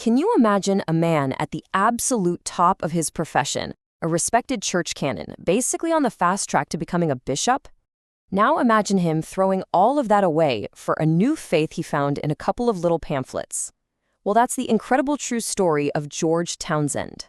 Can you imagine a man at the absolute top of his profession, a respected church canon, basically on the fast track to becoming a bishop? Now imagine him throwing all of that away for a new faith he found in a couple of little pamphlets. Well, that's the incredible true story of George Townshend.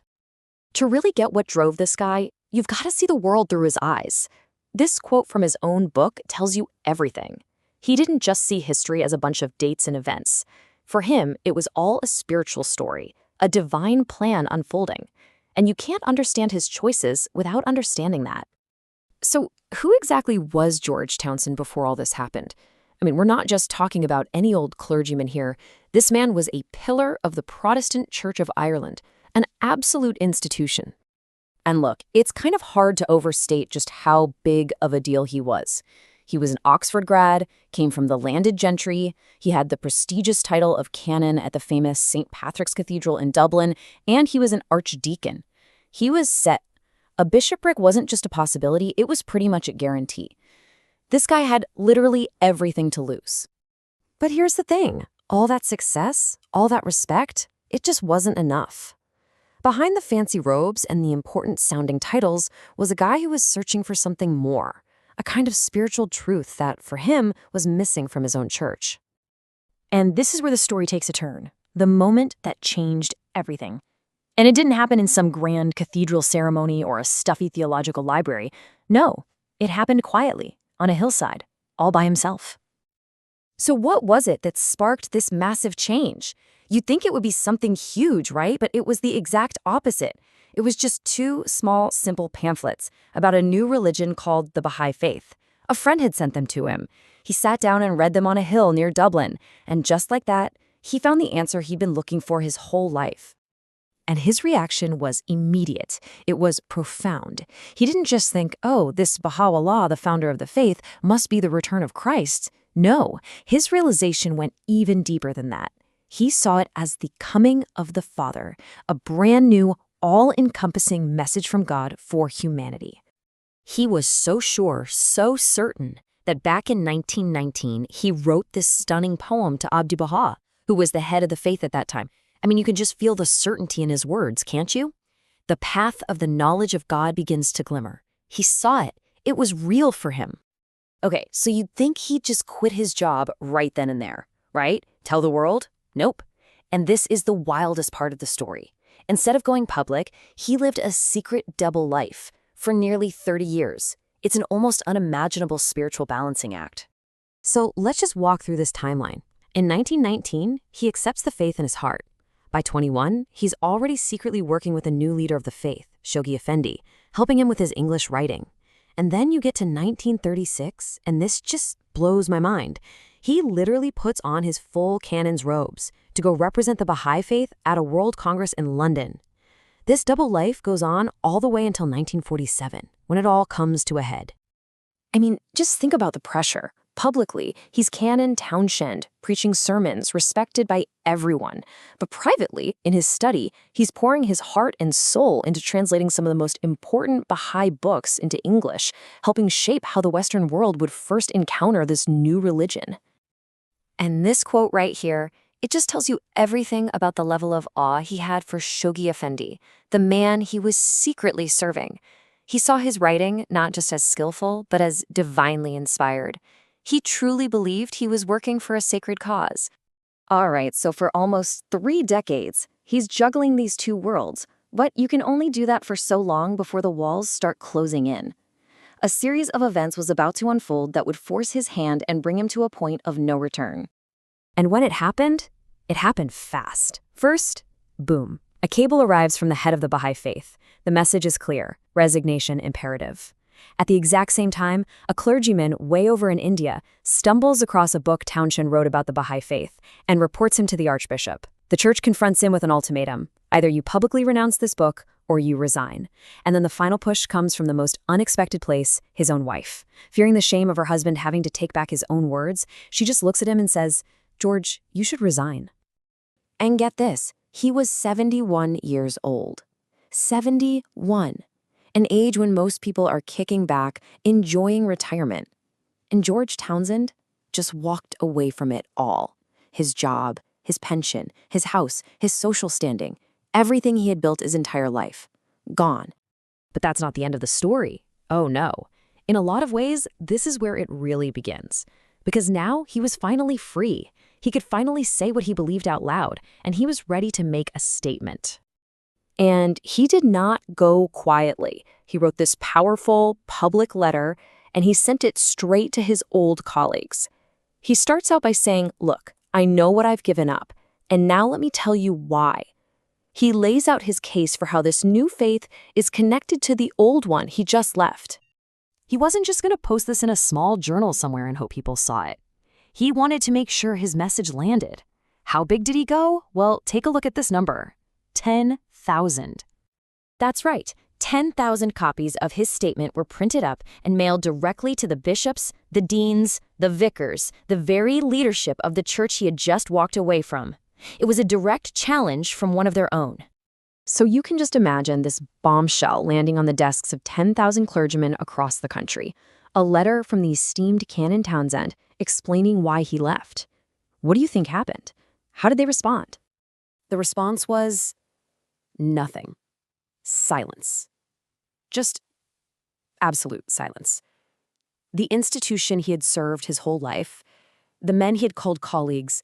To really get what drove this guy, you've got to see the world through his eyes. This quote from his own book tells you everything. He didn't just see history as a bunch of dates and events. For him, it was all a spiritual story, a divine plan unfolding. And you can't understand his choices without understanding that. So, who exactly was George Townshend before all this happened? I mean, we're not just talking about any old clergyman here. This man was a pillar of the Protestant Church of Ireland, an absolute institution. And look, it's kind of hard to overstate just how big of a deal he was. He was an Oxford grad, came from the landed gentry, he had the prestigious title of canon at the famous St. Patrick's Cathedral in Dublin, and he was an archdeacon. He was set. A bishopric wasn't just a possibility, it was pretty much a guarantee. This guy had literally everything to lose. But here's the thing, all that success, all that respect, it just wasn't enough. Behind the fancy robes and the important-sounding titles was a guy who was searching for something more, a kind of spiritual truth that, for him, was missing from his own church. And this is where the story takes a turn, the moment that changed everything. And it didn't happen in some grand cathedral ceremony or a stuffy theological library. No, it happened quietly, on a hillside, all by himself. So what was it that sparked this massive change? You'd think it would be something huge, right? But it was the exact opposite. It was just two small, simple pamphlets about a new religion called the Bahá'í Faith. A friend had sent them to him. He sat down and read them on a hill near Dublin, and just like that, he found the answer he'd been looking for his whole life. And his reaction was immediate. It was profound. He didn't just think, oh, this Baha'u'llah, the founder of the faith, must be the return of Christ. No, his realization went even deeper than that. He saw it as the coming of the Father, a brand new, all-encompassing message from God for humanity. He was so sure, so certain, that back in 1919, he wrote this stunning poem to Abdu'l-Bahá, who was the head of the faith at that time. I mean, you can just feel the certainty in his words, can't you? The path of the knowledge of God begins to glimmer. He saw it. It was real for him. Okay, so you'd think he'd just quit his job right then and there, right? Tell the world? Nope. And this is the wildest part of the story. Instead of going public, he lived a secret double life for nearly 30 years. It's an almost unimaginable spiritual balancing act. So let's just walk through this timeline. In 1919, he accepts the faith in his heart. By 21, he's already secretly working with a new leader of the faith, Shoghi Effendi, helping him with his English writing. And then you get to 1936, and this just blows my mind. He literally puts on his full canon's robes to go represent the Bahá'í Faith at a World Congress in London. This double life goes on all the way until 1947, when it all comes to a head. I mean, just think about the pressure. Publicly, he's Canon Townshend, preaching sermons respected by everyone. But privately, in his study, he's pouring his heart and soul into translating some of the most important Bahá'í books into English, helping shape how the Western world would first encounter this new religion. And this quote right here, it just tells you everything about the level of awe he had for Shoghi Effendi, the man he was secretly serving. He saw his writing not just as skillful, but as divinely inspired. He truly believed he was working for a sacred cause. All right, so for almost 3 decades, he's juggling these two worlds, but you can only do that for so long before the walls start closing in. A series of events was about to unfold that would force his hand and bring him to a point of no return. And when it happened fast. First, boom, a cable arrives from the head of the Bahá'í Faith. The message is clear: resignation imperative. At the exact same time, a clergyman way over in India stumbles across a book Townshend wrote about the Bahá'í Faith and reports him to the archbishop. The church confronts him with an ultimatum: either you publicly renounce this book or you resign. And then the final push comes from the most unexpected place, his own wife. Fearing the shame of her husband having to take back his own words, she just looks at him and says, "George, you should resign." And get this, he was 71 years old. 71. An age when most people are kicking back, enjoying retirement. And George Townshend just walked away from it all. His job, his pension, his house, his social standing, everything he had built his entire life. Gone. But that's not the end of the story. Oh no. In a lot of ways, this is where it really begins. Because now he was finally free. He could finally say what he believed out loud, and he was ready to make a statement. And he did not go quietly. He wrote this powerful, public letter, and he sent it straight to his old colleagues. He starts out by saying, "Look, I know what I've given up, and now let me tell you why." He lays out his case for how this new faith is connected to the old one he just left. He wasn't just going to post this in a small journal somewhere and hope people saw it. He wanted to make sure his message landed. How big did he go? Well, take a look at this number. 10,000. That's right. 10,000 copies of his statement were printed up and mailed directly to the bishops, the deans, the vicars, the very leadership of the church he had just walked away from. It was a direct challenge from one of their own. So you can just imagine this bombshell landing on the desks of 10,000 clergymen across the country. A letter from the esteemed Canon Townshend explaining why he left. What do you think happened? How did they respond? The response was nothing. Silence. Just absolute silence. The institution he had served his whole life, the men he had called colleagues,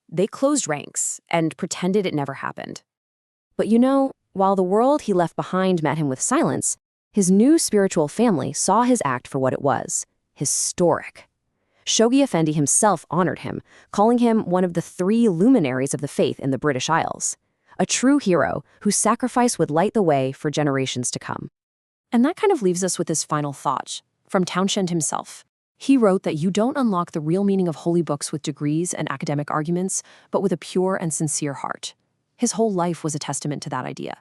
they closed ranks and pretended it never happened. But you know, while the world he left behind met him with silence, his new spiritual family saw his act for what it was: historic. Shoghi Effendi himself honored him, calling him one of the 3 luminaries of the faith in the British Isles, a true hero whose sacrifice would light the way for generations to come. And that kind of leaves us with his final thought from Townshend himself. He wrote that you don't unlock the real meaning of holy books with degrees and academic arguments, but with a pure and sincere heart. His whole life was a testament to that idea.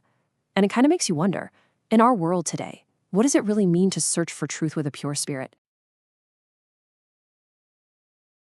And it kind of makes you wonder, in our world today, what does it really mean to search for truth with a pure spirit?